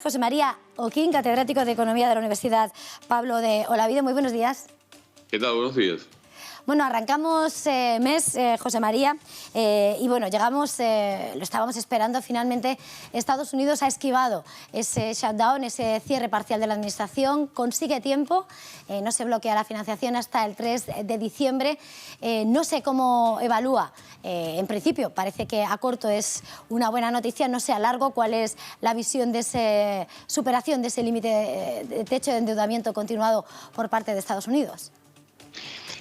José María Oquín, catedrático de Economía de la Universidad Pablo de Olavide. Muy buenos días. ¿Qué tal? Buenos días. Bueno, arrancamos mes, José María, y bueno, llegamos, lo estábamos esperando, finalmente Estados Unidos ha esquivado ese shutdown, ese cierre parcial de la administración, consigue tiempo, no se bloquea la financiación hasta el 3 de diciembre, no sé cómo evalúa, en principio parece que a corto es una buena noticia, no sé a largo cuál es la visión de esa superación de ese límite de techo de endeudamiento continuado por parte de Estados Unidos.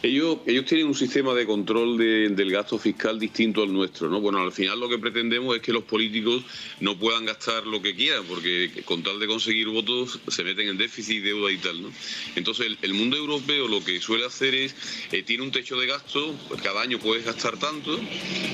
Ellos tienen un sistema de control del gasto fiscal distinto al nuestro, ¿no? Bueno, al final lo que pretendemos es que los políticos no puedan gastar lo que quieran, porque con tal de conseguir votos se meten en déficit, deuda y tal, ¿no? Entonces, el mundo europeo lo que suele hacer es, tiene un techo de gasto, pues cada año puedes gastar tanto,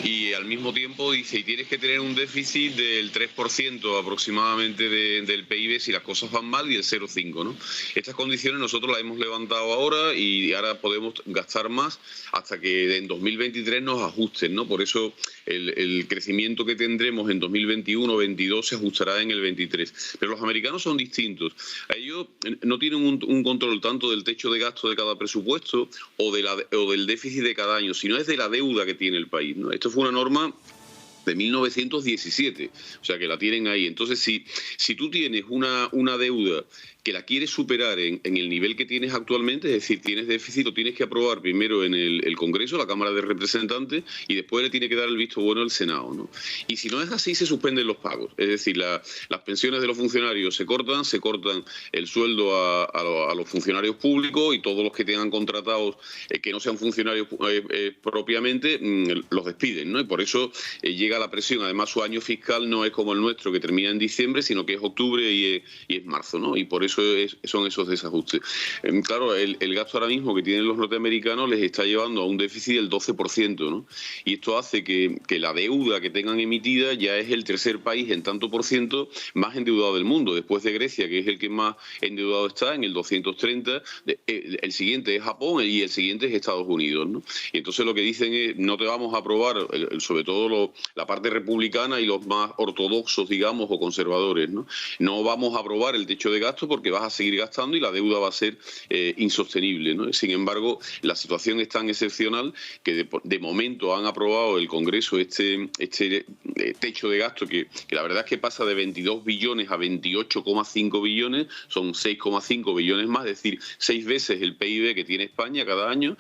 y al mismo tiempo dice, y tienes que tener un déficit del 3% aproximadamente del PIB si las cosas van mal, y el 0,5, ¿no? Estas condiciones nosotros las hemos levantado ahora y ahora podemos gastar más hasta que en 2023 nos ajusten, ¿no? Por eso el crecimiento que tendremos en 2021-22 se ajustará en el 23. Pero los americanos son distintos. Ellos no tienen un control tanto del techo de gasto de cada presupuesto o del déficit de cada año, sino es de la deuda que tiene el país, ¿no? Esto fue una norma de 1917, o sea que la tienen ahí. Entonces, si tú tienes una deuda que la quieres superar en el nivel que tienes actualmente, es decir, tienes déficit, lo tienes que aprobar primero en el Congreso, la Cámara de Representantes, y después le tiene que dar el visto bueno al Senado, ¿no? Y si no es así, se suspenden los pagos. Es decir, las pensiones de los funcionarios se cortan el sueldo a los funcionarios públicos, y todos los que tengan contratados que no sean funcionarios propiamente, los despiden, ¿no? Y por eso llega la presión. Además, su año fiscal no es como el nuestro, que termina en diciembre, sino que es octubre y es marzo, ¿no? Y por eso son esos desajustes. Claro, el gasto ahora mismo que tienen los norteamericanos les está llevando a un déficit del 12%, ¿no? Y esto hace que la deuda que tengan emitida ya es el tercer país en tanto por ciento más endeudado del mundo, después de Grecia, que es el que más endeudado está, en el 230, el siguiente es Japón y el siguiente es Estados Unidos, ¿no? Y entonces lo que dicen es, no te vamos a aprobar, sobre todo la parte republicana y los más ortodoxos, digamos, o conservadores, ¿no? No vamos a aprobar el techo de gasto porque vas a seguir gastando y la deuda va a ser insostenible, ¿no? Sin embargo, la situación es tan excepcional que de momento han aprobado el Congreso este techo de gasto que la verdad es que pasa de 22 billones a 28,5 billones, son 6,5 billones más, es decir, 6 veces el PIB que tiene España cada año.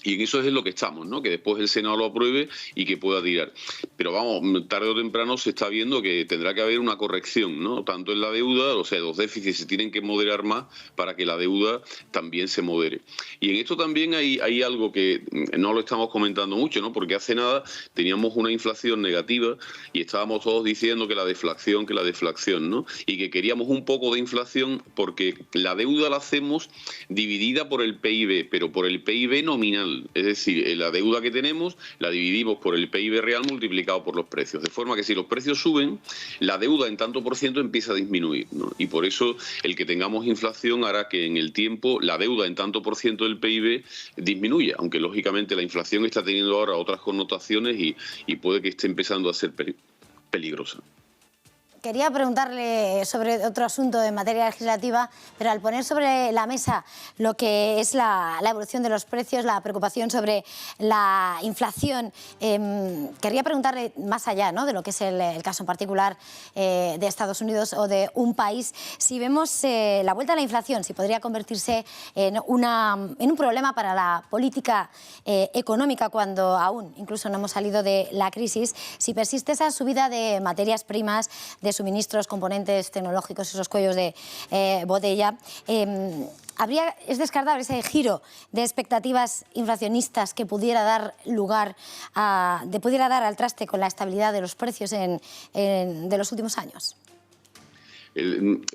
Y en eso es lo que estamos, ¿no? Que después el Senado lo apruebe y que pueda tirar. Pero vamos, tarde o temprano se está viendo que tendrá que haber una corrección, ¿no? Tanto en la deuda, o sea, los déficits se tienen que moderar más para que la deuda también se modere. Y en esto también hay algo que no lo estamos comentando mucho, ¿no? Porque hace nada teníamos una inflación negativa y estábamos todos diciendo que la deflación, ¿no? Y que queríamos un poco de inflación porque la deuda la hacemos dividida por el PIB, pero por el PIB nominal. Es decir, la deuda que tenemos la dividimos por el PIB real multiplicado por los precios. De forma que si los precios suben, la deuda en tanto por ciento empieza a disminuir, ¿no? Y por eso el que tengamos inflación hará que en el tiempo la deuda en tanto por ciento del PIB disminuya. Aunque lógicamente la inflación está teniendo ahora otras connotaciones y puede que esté empezando a ser peligrosa. Quería preguntarle sobre otro asunto en materia legislativa, pero al poner sobre la mesa lo que es la evolución de los precios, la preocupación sobre la inflación, quería preguntarle más allá, ¿no?, de lo que es el caso en particular de Estados Unidos o de un país, si vemos la vuelta a la inflación, si podría convertirse en un problema para la política económica cuando aún incluso no hemos salido de la crisis, si persiste esa subida de materias primas, de suministros, componentes tecnológicos, esos cuellos de botella. ¿Es descartable ese giro de expectativas inflacionistas que pudiera dar lugar pudiera dar al traste con la estabilidad de los precios de los últimos años?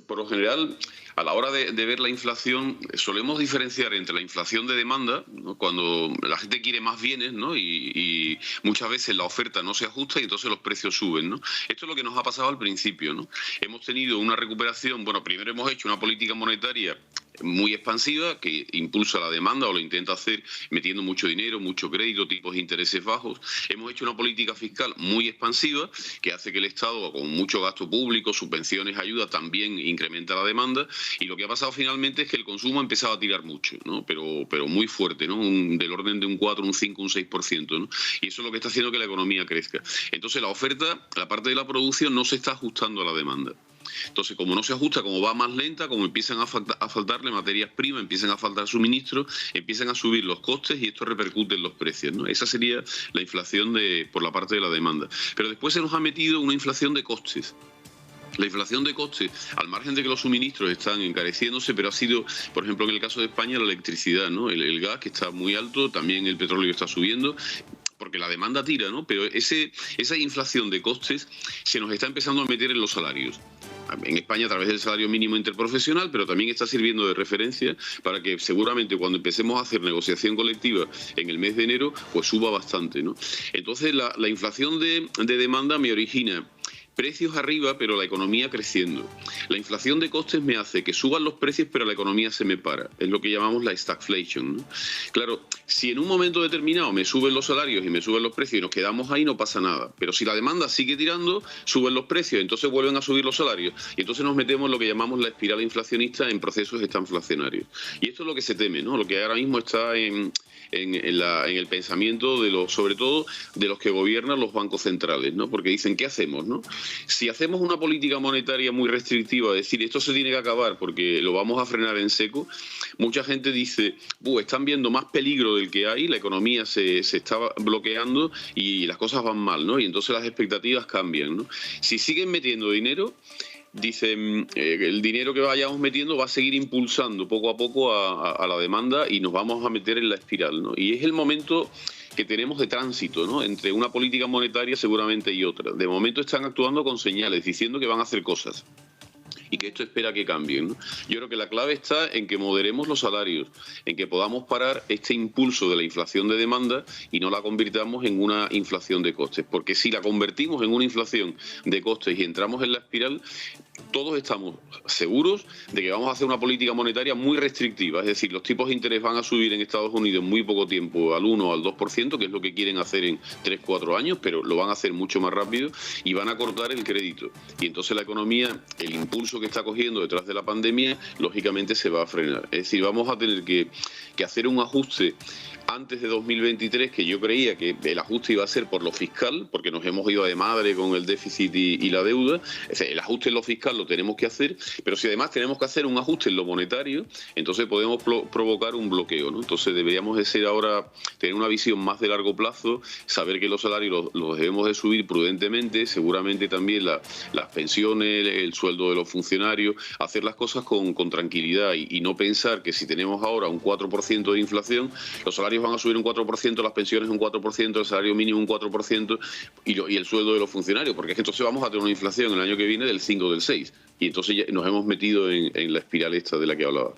Por lo general, a la hora de ver la inflación, solemos diferenciar entre la inflación de demanda, ¿no?, cuando la gente quiere más bienes, ¿no?, y muchas veces la oferta no se ajusta y entonces los precios suben, ¿no? Esto es lo que nos ha pasado al principio, ¿no? Hemos tenido una recuperación, bueno, primero hemos hecho una política monetaria muy expansiva que impulsa la demanda o lo intenta hacer metiendo mucho dinero, mucho crédito, tipos de intereses bajos. Hemos hecho una política fiscal muy expansiva que hace que el Estado, con mucho gasto público, subvenciones, ayuda, también incrementa la demanda, y lo que ha pasado finalmente es que el consumo ha empezado a tirar mucho, ¿no? Pero muy fuerte, ¿no? Del orden de un 4, un 5, un 6%, ¿no? Y eso es lo que está haciendo que la economía crezca. Entonces la oferta, la parte de la producción, no se está ajustando a la demanda. Entonces, como no se ajusta, como va más lenta, como empiezan a faltarle materias primas, empiezan a faltar suministros, empiezan a subir los costes y esto repercute en los precios, ¿no? Esa sería la inflación por la parte de la demanda. Pero después se nos ha metido una inflación de costes. La inflación de costes, al margen de que los suministros están encareciéndose, pero ha sido, por ejemplo, en el caso de España, la electricidad, ¿no? El gas, que está muy alto, también el petróleo está subiendo, porque la demanda tira, ¿no? Pero esa inflación de costes se nos está empezando a meter en los salarios. En España a través del salario mínimo interprofesional, pero también está sirviendo de referencia para que seguramente cuando empecemos a hacer negociación colectiva en el mes de enero, pues suba bastante, ¿no? Entonces la inflación de demanda me origina precios arriba, pero la economía creciendo. La inflación de costes me hace que suban los precios, pero la economía se me para. Es lo que llamamos la stagflation, ¿no? Claro, si en un momento determinado me suben los salarios y me suben los precios y nos quedamos ahí, no pasa nada. Pero si la demanda sigue tirando, suben los precios, entonces vuelven a subir los salarios. Y entonces nos metemos en lo que llamamos la espiral inflacionista en procesos estanflacionarios. Y esto es lo que se teme, ¿no? Lo que ahora mismo está en el pensamiento sobre todo de los que gobiernan los bancos centrales, ¿no? Porque dicen, ¿qué hacemos, no? Si hacemos una política monetaria muy restrictiva, es decir, esto se tiene que acabar porque lo vamos a frenar en seco, mucha gente dice, están viendo más peligro del que hay, la economía se está bloqueando y las cosas van mal, ¿no? Y entonces las expectativas cambian, ¿no? Si siguen metiendo dinero, dicen, el dinero que vayamos metiendo va a seguir impulsando poco a poco a la demanda y nos vamos a meter en la espiral, ¿no? Y es el momento que tenemos de tránsito, ¿no? Entre una política monetaria seguramente y otra. De momento están actuando con señales, diciendo que van a hacer cosas y que esto espera que cambien, ¿no? Yo creo que la clave está en que moderemos los salarios, en que podamos parar este impulso de la inflación de demanda y no la convirtamos en una inflación de costes. Porque si la convertimos en una inflación de costes y entramos en la espiral, todos estamos seguros de que vamos a hacer una política monetaria muy restrictiva. Es decir, los tipos de interés van a subir en Estados Unidos en muy poco tiempo al 1 o al 2%, que es lo que quieren hacer en 3-4 años, pero lo van a hacer mucho más rápido y van a cortar el crédito. Y entonces la economía, el impulso que está cogiendo detrás de la pandemia, lógicamente se va a frenar. Es decir, vamos a tener que hacer un ajuste antes de 2023, que yo creía que el ajuste iba a ser por lo fiscal, porque nos hemos ido de madre con el déficit y la deuda. Es decir, el ajuste en lo fiscal lo tenemos que hacer, pero si además tenemos que hacer un ajuste en lo monetario, entonces podemos provocar un bloqueo, ¿no? Entonces deberíamos de ser ahora, tener una visión más de largo plazo, saber que los salarios los debemos de subir prudentemente, seguramente también las pensiones, el sueldo de los funcionarios, hacer las cosas con tranquilidad y no pensar que si tenemos ahora un 4% de inflación, los salarios van a subir un 4%, las pensiones un 4%, el salario mínimo un 4% y el sueldo de los funcionarios, porque es que entonces vamos a tener una inflación el año que viene del 5 o del 6 y entonces ya nos hemos metido en la espiral esta de la que hablaba.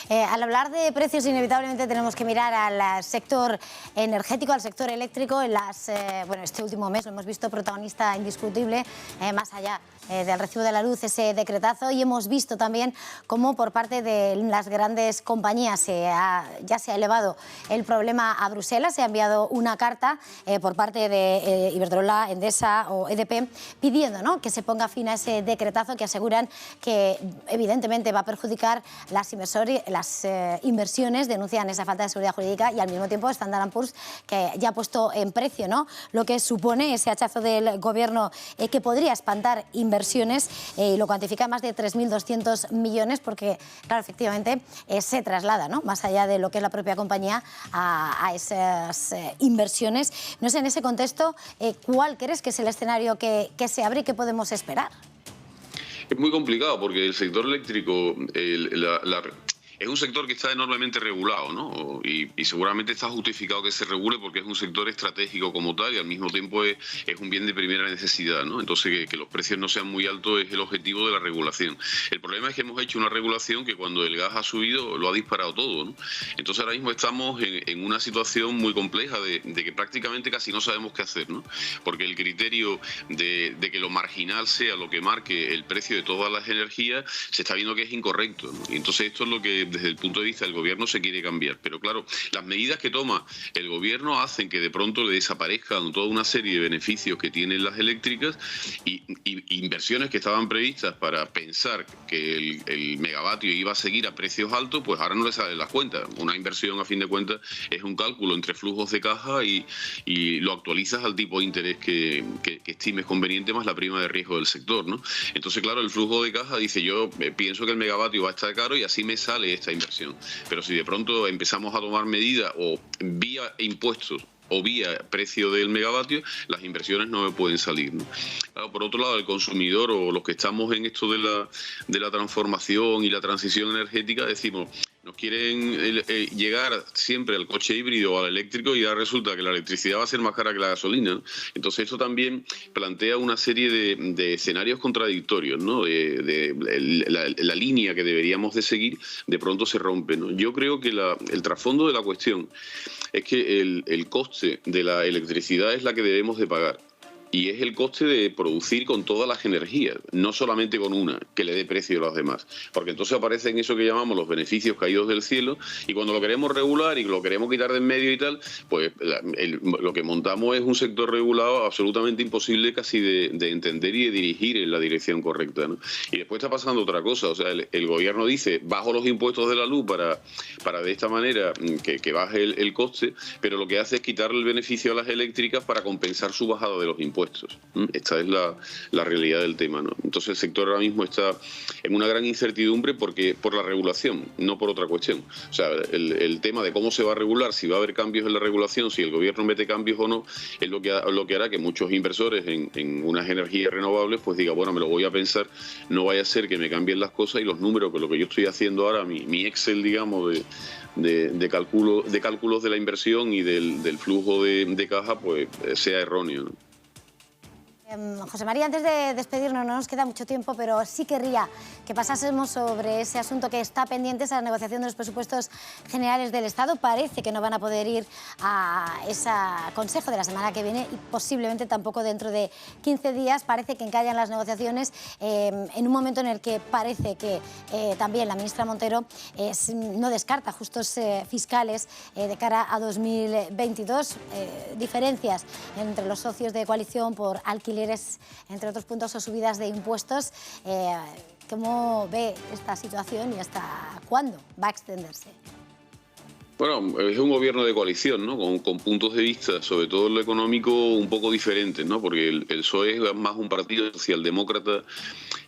Al hablar de precios, inevitablemente tenemos que mirar al sector energético, al sector eléctrico. Bueno, este último mes lo hemos visto protagonista indiscutible, más allá del recibo de la luz, ese decretazo, y hemos visto también cómo por parte de las grandes compañías ya se ha elevado el problema a Bruselas. Se ha enviado una carta por parte de Iberdrola, Endesa o EDP pidiendo, ¿no?, que se ponga fin a ese decretazo que aseguran que evidentemente va a perjudicar las inversiones, denuncian esa falta de seguridad jurídica, y al mismo tiempo Standard & Poor's, que ya ha puesto en precio, ¿no?, lo que supone ese hachazo del gobierno que podría espantar inversiones, lo cuantifica en más de 3.200 millones, porque, claro, efectivamente se traslada, ¿no?, más allá de lo que es la propia compañía a esas inversiones. No sé, en ese contexto, ¿cuál crees que es el escenario que se abre y qué podemos esperar? Es muy complicado porque el sector eléctrico, es un sector que está enormemente regulado, ¿no? Y seguramente está justificado que se regule porque es un sector estratégico como tal y al mismo tiempo es un bien de primera necesidad, ¿no? Entonces que los precios no sean muy altos es el objetivo de la regulación. El problema es que hemos hecho una regulación que cuando el gas ha subido lo ha disparado todo, ¿no? Entonces ahora mismo estamos en una situación muy compleja de que prácticamente casi no sabemos qué hacer, ¿no? Porque el criterio de que lo marginal sea lo que marque el precio de todas las energías se está viendo que es incorrecto, ¿no? Y entonces esto es lo que desde el punto de vista del gobierno se quiere cambiar. Pero claro, las medidas que toma el gobierno hacen que de pronto le desaparezcan toda una serie de beneficios que tienen las eléctricas y inversiones que estaban previstas para pensar que el megavatio iba a seguir a precios altos, pues ahora no le salen las cuentas. Una inversión, a fin de cuentas, es un cálculo entre flujos de caja y lo actualizas al tipo de interés que estimes conveniente más la prima de riesgo del sector, ¿no? Entonces, claro, el flujo de caja dice, yo pienso que el megavatio va a estar caro y así me sale esta inversión. Pero si de pronto empezamos a tomar medidas o vía impuestos o vía precio del megavatio, las inversiones no me pueden salir, ¿no? Claro, por otro lado, el consumidor o los que estamos en esto de la transformación y la transición energética, decimos, nos quieren llegar siempre al coche híbrido o al eléctrico y ya resulta que la electricidad va a ser más cara que la gasolina, ¿no? Entonces esto también plantea una serie de escenarios contradictorios, ¿no? La línea que deberíamos de seguir de pronto se rompe, ¿no? Yo creo que el trasfondo de la cuestión es que el coste de la electricidad es la que debemos de pagar. Y es el coste de producir con todas las energías, no solamente con una, que le dé precio a las demás. Porque entonces aparecen eso que llamamos los beneficios caídos del cielo, y cuando lo queremos regular y lo queremos quitar de en medio y tal, pues lo que montamos es un sector regulado absolutamente imposible casi de entender y de dirigir en la dirección correcta, ¿no? Y después está pasando otra cosa, o sea, el gobierno dice, bajo los impuestos de la luz para de esta manera que baje el coste, pero lo que hace es quitarle el beneficio a las eléctricas para compensar su bajada de los impuestos. Esta es la realidad del tema, ¿no? Entonces el sector ahora mismo está en una gran incertidumbre por la regulación, no por otra cuestión. O sea, el tema de cómo se va a regular, si va a haber cambios en la regulación, si el gobierno mete cambios o no, es lo que hará que muchos inversores en unas energías renovables pues digan, bueno, me lo voy a pensar, no vaya a ser que me cambien las cosas y los números, que lo que yo estoy haciendo ahora, mi Excel, digamos, de cálculos de la inversión y del flujo de caja, pues sea erróneo, ¿no? José María, antes de despedirnos, no nos queda mucho tiempo, pero sí querría que pasásemos sobre ese asunto que está pendiente, esa negociación de los presupuestos generales del Estado. Parece que no van a poder ir a ese consejo de la semana que viene y posiblemente tampoco dentro de 15 días. Parece que encallan las negociaciones en un momento en el que parece que también la ministra Montero no descarta ajustes fiscales de cara a 2022, diferencias entre los socios de coalición por alquiler, entre otros puntos, o subidas de impuestos. ¿Cómo ve esta situación y hasta cuándo va a extenderse? Bueno, es un gobierno de coalición, ¿no? Con puntos de vista, sobre todo en lo económico, un poco diferentes, ¿no? Porque el PSOE es más un partido socialdemócrata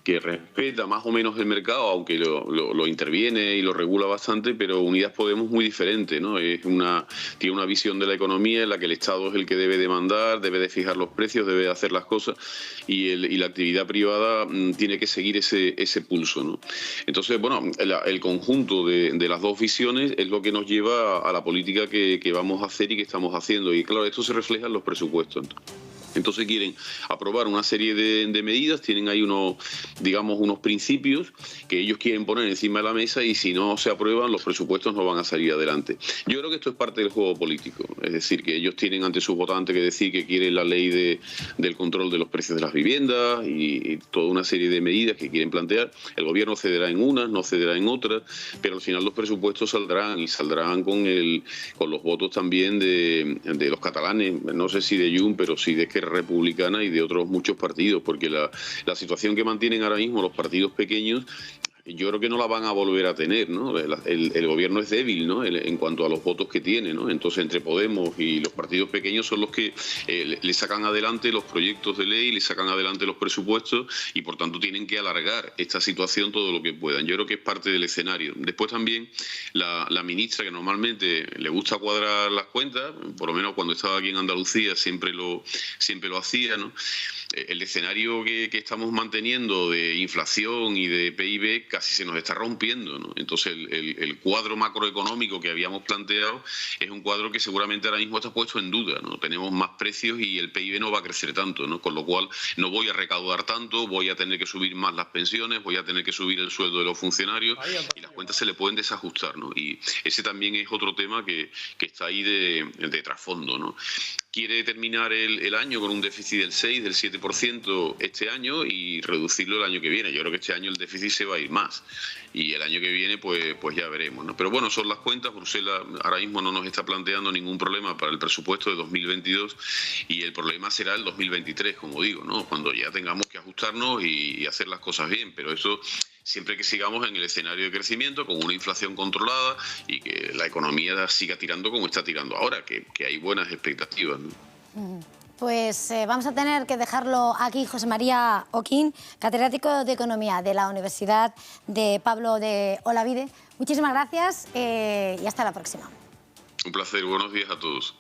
que respeta más o menos el mercado, aunque lo interviene y lo regula bastante, pero Unidas Podemos muy diferente, ¿no? Tiene una visión de la economía en la que el Estado es el que debe de mandar, debe de fijar los precios, debe de hacer las cosas, y la actividad privada tiene que seguir ese pulso, ¿no? Entonces, bueno, el conjunto de las dos visiones es lo que nos lleva a la política que vamos a hacer y que estamos haciendo. Y claro, esto se refleja en los presupuestos. Entonces quieren aprobar una serie de medidas, tienen ahí unos principios que ellos quieren poner encima de la mesa, y si no se aprueban, los presupuestos no van a salir adelante. Yo creo que esto es parte del juego político, es decir, que ellos tienen ante sus votantes que decir que quieren la ley del control de los precios de las viviendas y toda una serie de medidas que quieren plantear. El gobierno cederá en unas, no cederá en otras, pero al final los presupuestos saldrán con los votos también de los catalanes, no sé si de Junts, pero sí de Esquerra Republicana y de otros muchos partidos, porque la situación que mantienen ahora mismo los partidos pequeños, yo creo que no la van a volver a tener, ¿no? El gobierno es débil, ¿no? En cuanto a los votos que tiene, ¿no? Entonces, entre Podemos y los partidos pequeños son los que le sacan adelante los proyectos de ley, le sacan adelante los presupuestos, y por tanto tienen que alargar esta situación todo lo que puedan. Yo creo que es parte del escenario. Después también la ministra, que normalmente le gusta cuadrar las cuentas, por lo menos cuando estaba aquí en Andalucía siempre lo hacía, ¿no? el escenario que estamos manteniendo de inflación y de PIB casi se nos está rompiendo, ¿no? Entonces el cuadro macroeconómico que habíamos planteado es un cuadro que seguramente ahora mismo está puesto en duda, ¿no? Tenemos más precios y el PIB no va a crecer tanto, ¿no? Con lo cual no voy a recaudar tanto, voy a tener que subir más las pensiones, voy a tener que subir el sueldo de los funcionarios y las cuentas se le pueden desajustar, ¿no? Y ese también es otro tema que está ahí de trasfondo, ¿no? Quiere terminar el año con un déficit del 6, del 7% este año y reducirlo el año que viene. Yo creo que este año el déficit se va a ir más y el año que viene pues ya veremos, ¿no? Pero bueno, son las cuentas. Bruselas ahora mismo no nos está planteando ningún problema para el presupuesto de 2022 y el problema será el 2023, como digo, ¿no? Cuando ya tengamos que ajustarnos y hacer las cosas bien, pero eso siempre que sigamos en el escenario de crecimiento, con una inflación controlada y que la economía siga tirando como está tirando ahora, que hay buenas expectativas, ¿no? Pues vamos a tener que dejarlo aquí. José María Oquín, catedrático de Economía de la Universidad de Pablo de Olavide. Muchísimas gracias y hasta la próxima. Un placer, buenos días a todos.